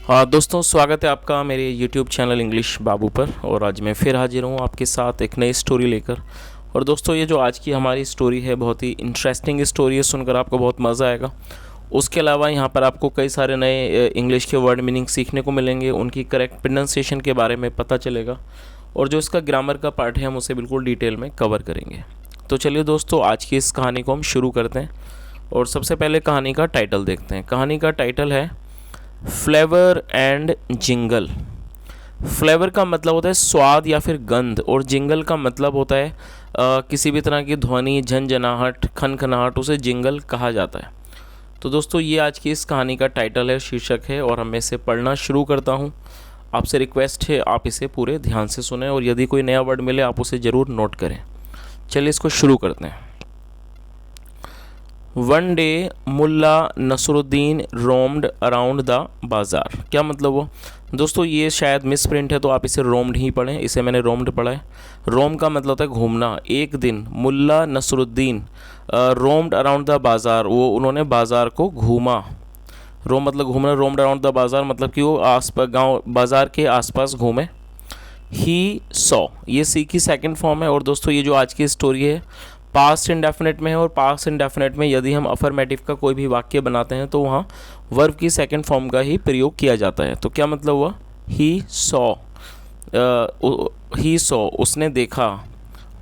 दोस्तों स्वागत है आपका मेरे YouTube चैनल इंग्लिश बाबू पर। और आज मैं फिर हाजिर हूँ आपके साथ एक नई स्टोरी लेकर। और दोस्तों ये जो आज की हमारी स्टोरी है बहुत ही इंटरेस्टिंग स्टोरी है, सुनकर आपको बहुत मज़ा आएगा। उसके अलावा यहाँ पर आपको कई सारे नए इंग्लिश के वर्ड मीनिंग सीखने को मिलेंगे, उनकी करेक्ट प्रोनाउंसिएशन के बारे में पता चलेगा और जो इसका ग्रामर का पार्ट है हम उसे बिल्कुल डिटेल में कवर करेंगे। तो चलिए दोस्तों आज की इस कहानी को हम शुरू करते हैं और सबसे पहले कहानी का टाइटल देखते हैं। कहानी का टाइटल है फ्लेवर एंड जिंगल। फ्लेवर का मतलब होता है स्वाद या फिर गंध, और जिंगल का मतलब होता है किसी भी तरह की ध्वनि, झनझनाहट, खनखनाहट, उसे जिंगल कहा जाता है। तो दोस्तों ये आज की इस कहानी का टाइटल है, शीर्षक है, और मैं इसे पढ़ना शुरू करता हूँ। आपसे रिक्वेस्ट है आप इसे पूरे ध्यान से सुने और यदि कोई नया वर्ड मिले आप उसे ज़रूर नोट करें। चलिए इसको शुरू करते हैं। One day Mulla Nasruddin roamed around the bazaar. क्या मतलब वो दोस्तों, ये शायद मिस प्रिंट है तो आप इसे रोम्ड ही पढ़ें, इसे मैंने रोम्ड पढ़ा है। रोम का मतलब होता है घूमना। एक दिन मुल्ला नसरुद्दीन रोम्ड अराउंड द बाज़ार, वो उन्होंने बाज़ार को घूमा। रोम मतलब घूमना, रोम्ड अराउंड द बाज़ार मतलब कि वो आसपास गाँव बाज़ार के आसपास घूमे। ही सॉ, ये सी की सेकंड फॉर्म है। और दोस्तों ये जो आज की स्टोरी है पास्ट इंडेफिनेट में है, और पास्ट इंडेफिनेट में यदि हम अफर्मेटिव का कोई भी वाक्य बनाते हैं तो वहाँ वर्ब की सेकंड फॉर्म का ही प्रयोग किया जाता है। तो क्या मतलब हुआ, ही सॉ उसने देखा।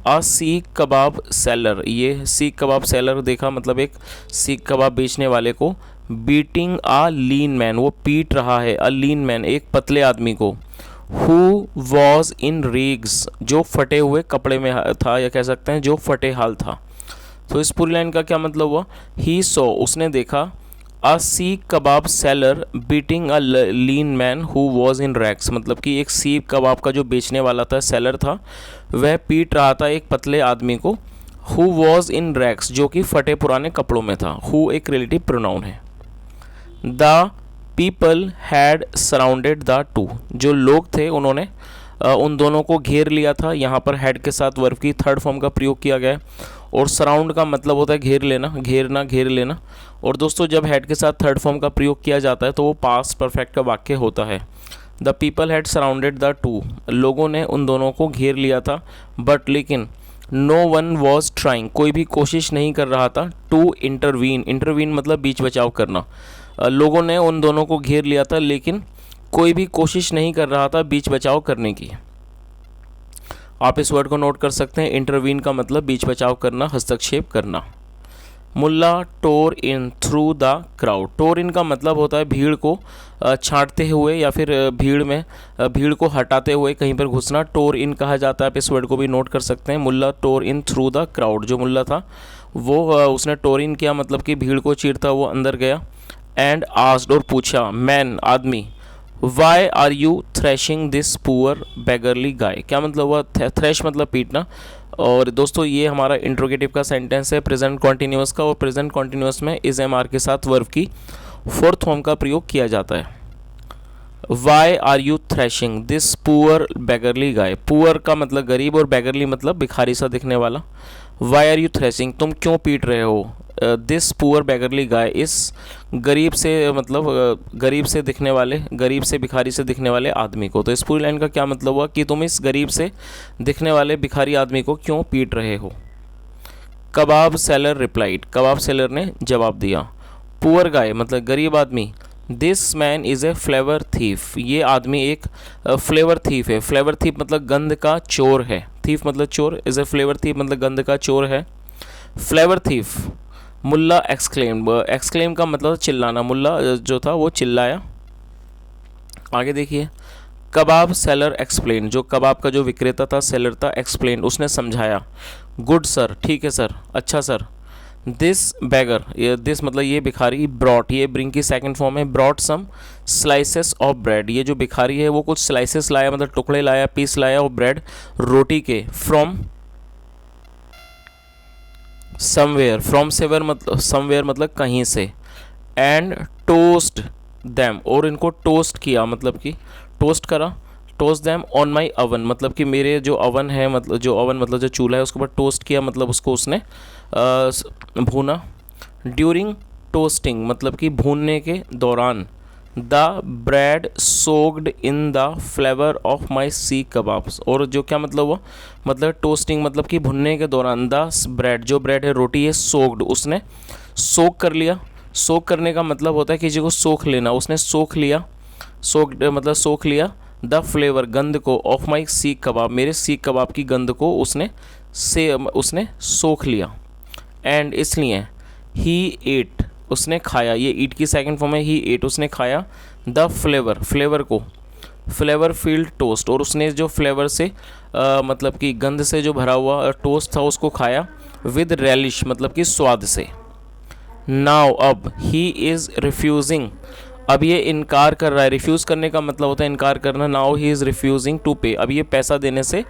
अ सीख कबाब सेलर, ये सीख कबाब सेलर देखा मतलब एक सीख कबाब बेचने वाले को। बीटिंग अ लीन मैन, वो पीट रहा है, अ लीन मैन एक पतले आदमी को। हु वॉज इन रेग्स, जो फटे हुए कपड़े में था, या कह सकते हैं जो फटे हाल था। तो इस पूरी लाइन का क्या मतलब हुआ, ही सो उसने देखा, a seekh kebab seller beating a lean man who was in rags, मतलब कि एक सीख कबाब का जो बेचने वाला था, सेलर था, वह पीट रहा था एक पतले आदमी को। हु वॉज इन रैग्स, जो कि फटे पुराने कपड़ों में था। हु एक रिलेटिव प्रोनाउन है। The people had surrounded the two, जो लोग थे उन्होंने उन दोनों को घेर लिया था। यहाँ पर हैड के साथ वर्ब की थर्ड फॉर्म का प्रयोग किया गया है। और सराउंड का मतलब होता है घेर लेना, घेरना, घेर लेना। और दोस्तों जब हैड के साथ थर्ड फॉर्म का प्रयोग किया जाता है तो वो पास्ट परफेक्ट का वाक्य होता है। The people had surrounded the two, लोगों ने उन दोनों को घेर लिया था। बट लेकिन नो वन वॉज ट्राइंग, कोई भी कोशिश नहीं कर रहा था। टू इंटरवीन, इंटरवीन मतलब बीच बचाव करना। लोगों ने उन दोनों को घेर लिया था लेकिन कोई भी कोशिश नहीं कर रहा था बीच बचाव करने की। आप इस वर्ड को नोट कर सकते हैं। इंटरवीन का मतलब बीच बचाव करना, हस्तक्षेप करना। मुल्ला टोर इन थ्रू द क्राउड, टोर इन का मतलब होता है भीड़ को छांटते हुए या फिर भीड़ को हटाते हुए कहीं पर घुसना, टोर इन कहा जाता है। आप इस वर्ड को भी नोट कर सकते हैं। मुल्ला टोर इन थ्रू द क्राउड, जो मुल्ला था वो उसने टोर इन किया मतलब कि भीड़ को चीरता वो अंदर गया। एंड आस्क्ड, और पूछा, मैन आदमी, why are you thrashing this poor beggarly guy, क्या मतलब हुआ, थ्रेश मतलब पीटना। और दोस्तों ये हमारा इंट्रोगेटिव का सेंटेंस है प्रेजेंट कॉन्टिन्यूअस का, और प्रेजेंट कॉन्टिन्यूअस में इज एम आर के साथ वर्ब की फोर्थ फॉर्म का प्रयोग किया जाता है। Why are you thrashing this poor beggarly guy, poor का मतलब गरीब और बेगरली मतलब भिखारी सा दिखने वाला। वाई आर यू थ्रेशिंग, तुम क्यों पीट रहे हो। दिस पुअर बेगरली गाय, इस गरीब से मतलब गरीब से दिखने वाले, गरीब से भिखारी से दिखने वाले आदमी को। तो इस पूरी लाइन का क्या मतलब हुआ कि तुम इस गरीब से दिखने वाले भिखारी आदमी को क्यों पीट रहे हो। कबाब सेलर रिप्लाइड, कबाब सेलर ने जवाब दिया। पुअर गाय मतलब गरीब आदमी। This man is a flavour thief, ये आदमी एक फ्लेवर थीफ है। फ्लेवर थीफ मतलब गंध का चोर है। थीफ मतलब चोर, इज़ ए फ्लेवर थीफ मतलब गंध का चोर है। फ्लेवर थीफ, मुल्ला एक्सक्लेम, एक्सक्लेम का मतलब चिल्लाना, मुल्ला जो था वो चिल्लाया। आगे देखिए, कबाब सेलर एक्सप्लेन, जो कबाब का जो विक्रेता था, सेलर था, एक्सप्लेन उसने समझाया। गुड सर, ठीक है सर, अच्छा सर। दिस बैगर, ये दिस मतलब ये भिखारी, ब्रॉट, ये ब्रिंग की सेकंड फॉर्म है, brought some slices of bread, ये जो भिखारी है वो कुछ स्लाइसेस लाया मतलब टुकड़े लाया, पीस लाया, और ब्रेड रोटी के। फ्रॉम समवेयर, फ्रॉम समवेयर मतलब कहीं से। एंड टोस्ट दैम, और इनको टोस्ट किया मतलब कि टोस्ट करा। Toast them on my oven, मतलब कि मेरे जो अवन है, मतलब जो अवन मतलब जो चूल्हा है उसके ऊपर टोस्ट किया मतलब उसको उसने भूना। ड्यूरिंग टोस्टिंग मतलब कि भूनने के दौरान। The bread soaked in the flavour of my सीख कबाब्स। और जो क्या मतलब हुआ, मतलब टोस्टिंग मतलब कि भुनने के दौरान द ब्रेड, जो ब्रेड है रोटी है, सोक्ड उसने सोक कर लिया। सोक करने का मतलब होता है किसी को सोख लेना, उसने सोख लिया, सोक्ड मतलब सोख लिया द फ्लेवर गंध को ऑफ माई सीख कबाब, मेरे सीख कबाब की गंध को उसने सोख लिया। एंड इसलिए ही एट उसने खाया, ये ईट की सेकंड फॉर्म है, ही एट उसने खाया द फ्लेवर फ्लेवर को, फ्लेवर फील्ड टोस्ट, और उसने जो फ्लेवर से मतलब कि गंध से जो भरा हुआ टोस्ट था उसको खाया विद रेलिश मतलब कि स्वाद से। नाउ अब ही इज़ रिफ्यूजिंग, अब ये इनकार कर रहा है, रिफ्यूज़ करने का मतलब होता है इनकार करना। Now he is refusing to pay, अब ये पैसा देने से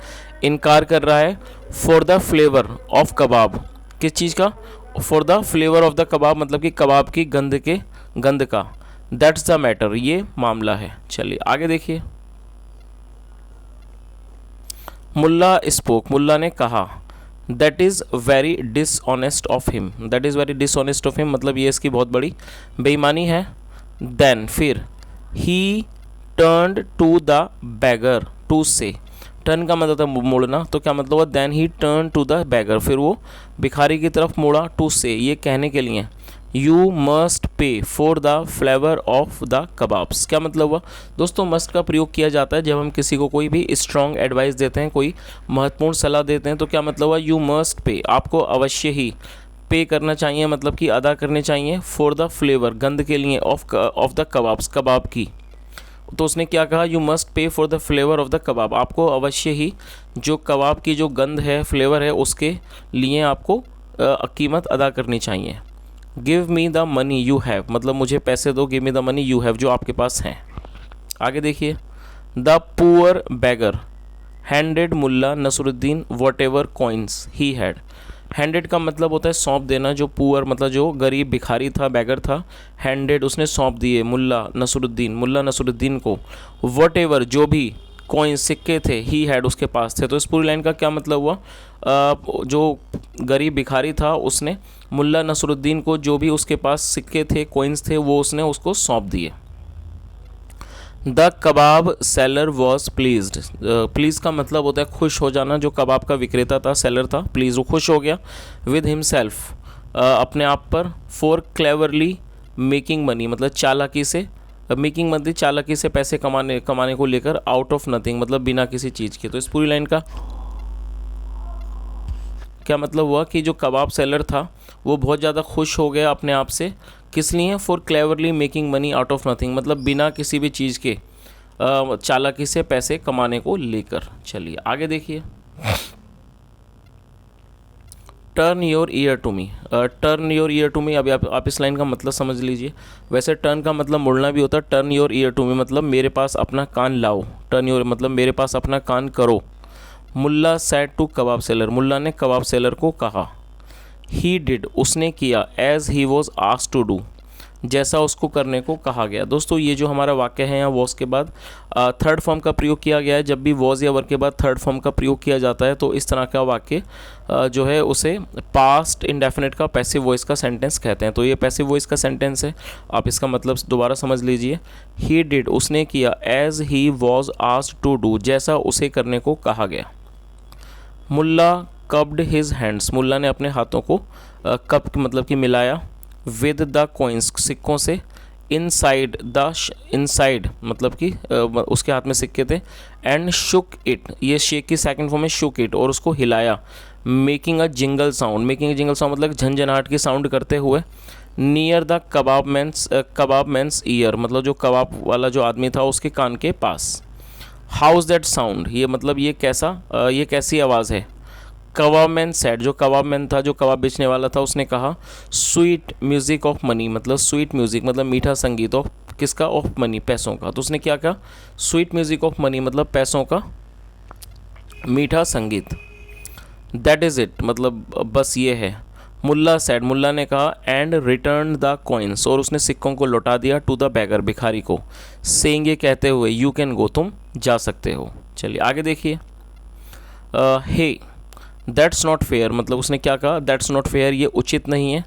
इनकार कर रहा है। For the flavour of kebab, किस चीज़ का, for the flavour of the kebab मतलब कि कबाब की गंध का। दैट्स द मैटर, ये मामला है। चलिए आगे देखिए। मुल्ला स्पोक, मुल्ला ने कहा, that is very dishonest of him, that is very dishonest of him मतलब ये इसकी बहुत बड़ी बेईमानी है। देन फिर he turned to the beggar to say, turn का मतलब था मुड़ना, तो क्या मतलब हुआ, then he turn to the beggar, फिर वो भिखारी की तरफ मुड़ा, टू से ये कहने के लिए, you must pay for the flavour of the kebabs. क्या मतलब हुआ दोस्तों, मस्ट का प्रयोग किया जाता है जब हम किसी को कोई भी स्ट्रॉन्ग एडवाइस देते हैं, कोई महत्वपूर्ण सलाह देते हैं, तो क्या मतलब हुआ, यू मस्ट पे, आपको अवश्य ही पे करना चाहिए मतलब कि अदा करने चाहिए, फॉर द फ्लेवर गंध के लिए, ऑफ द कबाब्स कबाब की। तो उसने क्या कहा, you must pay for the flavour of the kebab, आपको अवश्य ही जो कबाब की जो गंध है, फ्लेवर है, उसके लिए आपको कीमत अदा करनी चाहिए। Give me the money you have, मतलब मुझे पैसे दो, give me the money you have, जो आपके पास हैं। आगे देखिए। The poor beggar handed Mulla Nasruddin whatever coins he had, handed का मतलब होता है सौंप देना, जो पुअर मतलब जो गरीब भिखारी था, बैगर था, हैंडेड उसने सौंप दिए मुल्ला नसरुद्दीन को, वट एवर जो भी कॉइन सिक्के थे, ही हैड उसके पास थे। तो इस पूरी लाइन का क्या मतलब हुआ, जो गरीब भिखारी था उसने मुल्ला नसरुद्दीन को जो भी उसके पास सिक्के थे, कॉइन्स थे, वो उसने उसको सौंप दिए। The kebab seller was pleased, please का मतलब होता है खुश हो जाना, जो कबाब का विक्रेता था, सेलर था, प्लीज़ वो खुश हो गया, विद हिमसेल्फ अपने आप पर, फॉर क्लेवरली मेकिंग मनी मतलब चालाकी से, मेकिंग मतलब चालाकी से पैसे कमाने को लेकर, आउट ऑफ नथिंग मतलब बिना किसी चीज़ के। तो इस पूरी लाइन का क्या मतलब हुआ कि जो कबाब सेलर था वो बहुत ज़्यादा खुश हो गया अपने आप से, किस लिए, for cleverly making money out of nothing मतलब बिना किसी भी चीज़ के चालाकी से पैसे कमाने को लेकर। चलिए आगे देखिए। Turn your ear to me, turn your ear to me, अभी आप इस लाइन का मतलब समझ लीजिए। वैसे टर्न का मतलब मुड़ना भी होता है, turn your ear to me मतलब मेरे पास अपना कान लाओ, टर्न योर मतलब मेरे पास अपना कान करो। Mulla said to kebab seller, Mulla ने कबाब सेलर को कहा, ही डिड उसने किया, as he was asked to do जैसा उसको करने को कहा गया। दोस्तों ये जो हमारा वाक्य है यहाँ वॉज के बाद थर्ड फॉर्म का प्रयोग किया गया है। जब भी वॉज या वर के बाद थर्ड फॉर्म का प्रयोग किया जाता है तो इस तरह का वाक्य जो है उसे पास्ट इंडेफिनिट का पैसिव वॉइस का सेंटेंस कहते हैं। तो ये पैसिव वॉइस का सेंटेंस है, आप इसका मतलब दोबारा समझ लीजिए। ही डिड उसने किया, as he was asked to do जैसा उसे करने को कहा गया। मुल्ला कब्ड हिज हैंड्स, मुल्ला ने अपने हाथों को कब मतलब कि मिलाया, विद द कॉइन्स सिक्कों से, इनसाइड मतलब कि उसके हाथ में सिक्के थे, एंड शुक इट ये शेक की सेकंड फॉर्म में शुक इट और उसको हिलाया, मेकिंग अ जिंगल साउंड मतलब झंझनाहट की साउंड करते हुए, near the kebab man's ear मतलब जो कबाब वाला जो आदमी था उसके कान के पास। हाउस दैट साउंड ये मतलब ये कैसी आवाज़ है। कबाब मैन सेड जो कबाब मैन था जो कबाब बेचने वाला था उसने कहा, स्वीट म्यूज़िक ऑफ मनी मतलब स्वीट म्यूज़िक मतलब मीठा संगीत ऑफ किसका, ऑफ मनी पैसों का। तो उसने क्या कहा, स्वीट म्यूज़िक ऑफ मनी मतलब पैसों का मीठा संगीत। दैट इज़ इट मतलब बस ये है। मुल्ला सेड मुल्ला ने कहा, एंड रिटर्न द कॉइन्स और उसने सिक्कों को लौटा दिया, टू द बैगर भिखारी को, सेइंग ये कहते हुए, यू कैन गो तुम जा सकते हो। चलिए आगे देखिए। हे दैट्स नॉट फेयर मतलब उसने क्या कहा, दैट्स नॉट फेयर ये उचित नहीं है,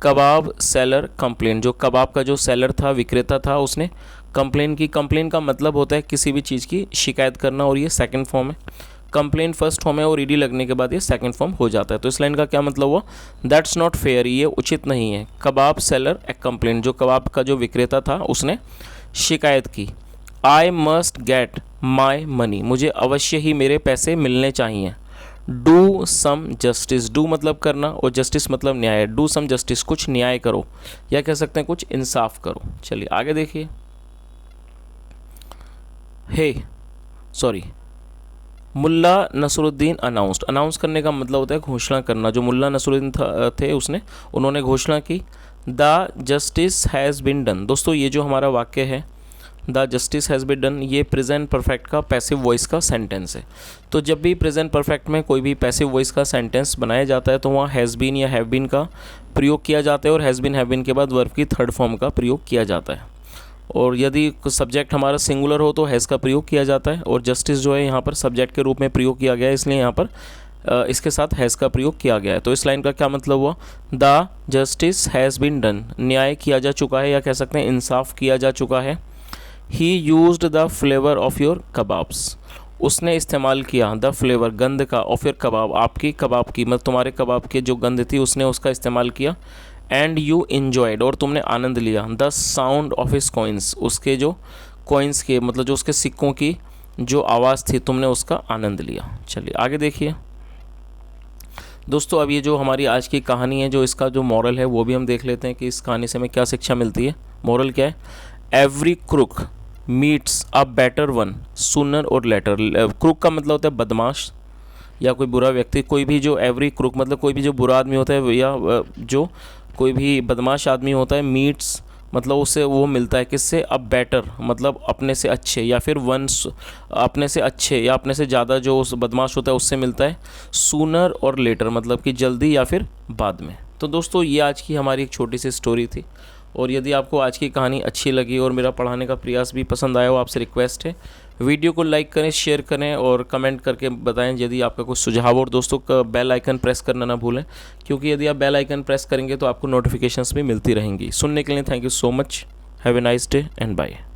कबाब सेलर कंप्लेन, जो कबाब का जो सेलर था, विक्रेता था, उसने कंप्लेन की। कंप्लेन का मतलब होता है किसी भी चीज़ की शिकायत करना, और ये सेकंड फॉर्म है। कंप्लेन फर्स्ट फॉर्म है और ईडी लगने के बाद ये सेकंड फॉर्म हो जाता है। तो इस लाइन का क्या मतलब हुआ? दैट्स नॉट फेयर, ये उचित नहीं है। कबाब सेलर ए कंप्लेन, जो कबाब का जो विक्रेता था उसने शिकायत की। I must get my money, मुझे अवश्य ही मेरे पैसे मिलने चाहिए। डू सम जस्टिस, डू मतलब करना और जस्टिस मतलब न्याय। डू सम जस्टिस, कुछ न्याय करो, या कह सकते हैं कुछ इंसाफ करो। चलिए आगे देखिए। मुल्ला नसरुद्दीन अनाउंस्ड, अनाउंस करने का मतलब होता है घोषणा करना। जो मुल्ला नसरुद्दीन थे उन्होंने घोषणा की। The justice has been done. दोस्तों ये जो हमारा वाक्य है the justice has been done, ये प्रेजेंट परफेक्ट का पैसिव वॉइस का सेंटेंस है। तो जब भी प्रेजेंट परफेक्ट में कोई भी पैसिव वॉइस का सेंटेंस बनाया जाता है तो वहाँ हैज़ बीन या हैव बीन का प्रयोग किया जाता है, और हैज़ बीन हैव बीन के बाद वर्ब की थर्ड फॉर्म का प्रयोग किया जाता है। और यदि सब्जेक्ट हमारा सिंगुलर हो तो हैज़ का प्रयोग किया जाता है, और जस्टिस जो है यहाँ पर सब्जेक्ट के रूप में प्रयोग किया गया है, इसलिए यहाँ पर इसके साथ हैज़ का प्रयोग किया गया है। तो इस लाइन का क्या मतलब हुआ? The justice has been done, न्याय किया जा चुका है, या कह सकते हैं इंसाफ किया जा चुका है। ही used the flavour of your kebabs, उसने इस्तेमाल किया द फ्लेवर गंध का, ऑफ योर कबाब, आपकी कबाब की, मतलब तुम्हारे कबाब की जो गंध थी उसने उसका इस्तेमाल किया। एंड यू इन्जॉयड, और तुमने आनंद लिया। The sound of his coins, उसके जो कॉइन्स के मतलब जो उसके सिक्कों की जो आवाज़ थी तुमने उसका आनंद लिया। चलिए आगे देखिए दोस्तों। अब ये जो हमारी आज की कहानी है, जो इसका जो मॉरल है वो भी हम देख लेते हैं कि इस कहानी से हमें क्या शिक्षा मिलती है। मॉरल क्या है? Every crook meets a better one sooner or later. Crook का मतलब होता है बदमाश या कोई बुरा व्यक्ति। कोई भी जो एवरी क्रुक मतलब कोई भी जो बुरा आदमी होता है या जो कोई भी बदमाश आदमी होता है, मीट्स मतलब उससे वो मिलता है किससे? अब बेटर मतलब अपने से अच्छे, या फिर वंस अपने से अच्छे या अपने से ज़्यादा जो उस बदमाश होता है उससे मिलता है। सूनर और लेटर मतलब कि जल्दी या फिर बाद में। तो दोस्तों ये आज की हमारी एक छोटी सी स्टोरी थी, और यदि आपको आज की कहानी अच्छी लगी और मेरा पढ़ाने का प्रयास भी पसंद आया हो, आपसे रिक्वेस्ट है वीडियो को लाइक करें, शेयर करें और कमेंट करके बताएं यदि आपका कोई सुझाव। और दोस्तों का बेल आइकन प्रेस करना ना भूलें, क्योंकि यदि आप बेल आइकन प्रेस करेंगे तो आपको नोटिफिकेशंस भी मिलती रहेंगी। सुनने के लिए thank you so much. Have a nice day and bye.